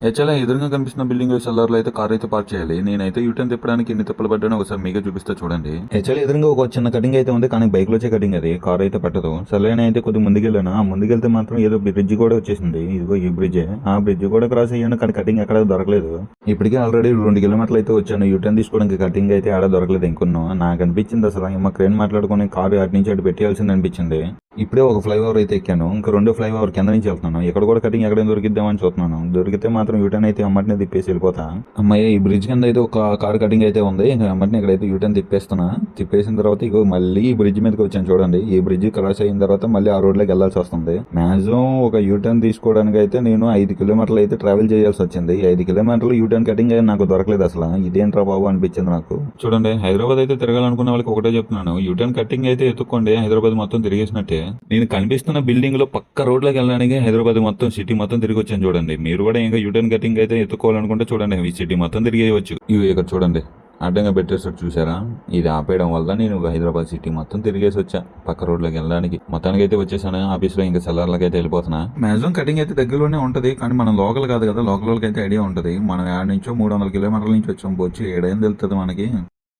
యాక్చువల్‌గా ఎదురుగా కనిపిస్తున్న బిల్డింగ్ సెల్లార్‌లో అయితే కార్ అయితే పార్క్ చేయాలి. నేనైతే యూటర్న్ తిప్పడానికి ఎన్ని తిప్పలు పడ్డానో ఒకసారి మీకే చూపిస్తా చూడండి. యాక్చువల్‌గా ఎదురుగా ఒక చిన్న కటింగ్ అయితే ఉంది. కానీ బైక్‌లో వచ్చే కటింగ్ అది. కార్ అయితే పట్టదు. సర్లే అని అయితే కొద్దిగా ముందుకెళ్ళాను. ఆ ముందుకెళ్తే మాత్రం ఏదో బ్రిడ్జ్ కూడా వచ్చేసింది. ఇదిగో ఈ బ్రిడ్జే. ఆ బ్రిడ్జ్ కూడా క్రాస్ అయ్యాను. కానీ కటింగ్ ఎక్కడ దొరకలేదు. ఇప్పటికే ఆల్రెడీ 2 కిలోమీటర్లు అయితే వచ్చాను. యూటర్న్ తీసుకోవడానికి కటింగ్ అయితే ఆడ దొరకలేదు ఇంకొన్నో. నాకు అనిపించింది అసలు మా క్రేన్ మాట్లాడుకుని కారు అటు నుంచి అటు పెట్టేయాల్సింది అనిపించింది. ఇప్పుడే ఒక ఫ్లైఓవర్ అయితే ఎక్కాను. ఇంకా రెండో ఫ్లైఓవర్ కింద నుంచి వెళ్తున్నాను. ఇక్కడ కూడా కటింగ్ ఎక్కడ దొరికిద్దామని చూస్తున్నాను. దొరికితే మాత్రం యూటర్న్ అయితే అమ్మటిని తిప్పేసి వెళ్ళిపోతా. అమ్మాయి ఈ బ్రిడ్జ్ కింద అయితే ఒక కార్ కటింగ్ అయితే ఉంది. ఇంకా అమ్మటిని ఇక్కడైతే యూటర్న్ తిప్పేస్తున్నా. తిప్పేసిన తర్వాత ఇక మళ్ళీ ఈ బ్రిడ్జ్ మీదకి వచ్చాను చూడండి. ఈ బ్రిడ్జ్ క్రాస్ అయిన తర్వాత మళ్ళీ ఆ రోడ్ లోకి వెళ్లాల్సి వస్తుంది. మాక్సిమం ఒక యూటర్న్ తీసుకోవడానికి అయితే నేను 5 కిలోమీటర్లు అయితే ట్రావెల్ చేయాల్సి వచ్చింది. 5 కిలోమీటర్లు యూటర్న్ కటింగ్ అయితే నాకు దొరకలేదు అసలు. ఇదేంట్రా బాబు అనిపించింది నాకు. చూడండి, హైదరాబాద్ అయితే తిరగాలనుకున్న వాళ్ళకి ఒకటే చెప్తున్నాను. యూటర్న్ కటింగ్ అయితే ఎత్తుక్కోండి. హైదరాబాద్ మొత్తం తిరిగేసినట్టే. నేను కనిపిస్తున్న బిల్డింగ్ లో పక్క రోడ్లోకి వెళ్ళడానికి హైదరాబాద్ మొత్తం సిటీ మొత్తం తిరిగి వచ్చాను చూడండి. మీరు కూడా ఇంకా యూటర్న్ కటింగ్ అయితే ఎత్తుకోవాలనుకుంటే చూడండి, ఈ సిటీ మొత్తం తిరిగేయవచ్చు. ఇవి ఇక్కడ చూడండి అడ్డంగా పెట్టేసాడు చూసారా. ఇది ఆపేయడం వల్ల నేను హైదరాబాద్ సిటీ మొత్తం తిరిగేసి వచ్చా పక్క రోడ్లోకి వెళ్ళడానికి. మొత్తానికి అయితే వచ్చేసాను. ఆఫీస్ లో ఇంకా సెల్లర్లకి అయితే వెళ్ళిపోతున్నా. మాక్సిమం కటింగ్ అయితే దగ్గరలోనే ఉంటది. కానీ మనం లోకల్ కాదు కదా, లోకల్ వాళ్ళకి అయితే ఐడియా ఉంటది. మనం 7 నుంచో 300 కిలోమీటర్ల నుంచి వచ్చాం. బొచ్చి ఏడైంది వెళ్తుంది మనకి.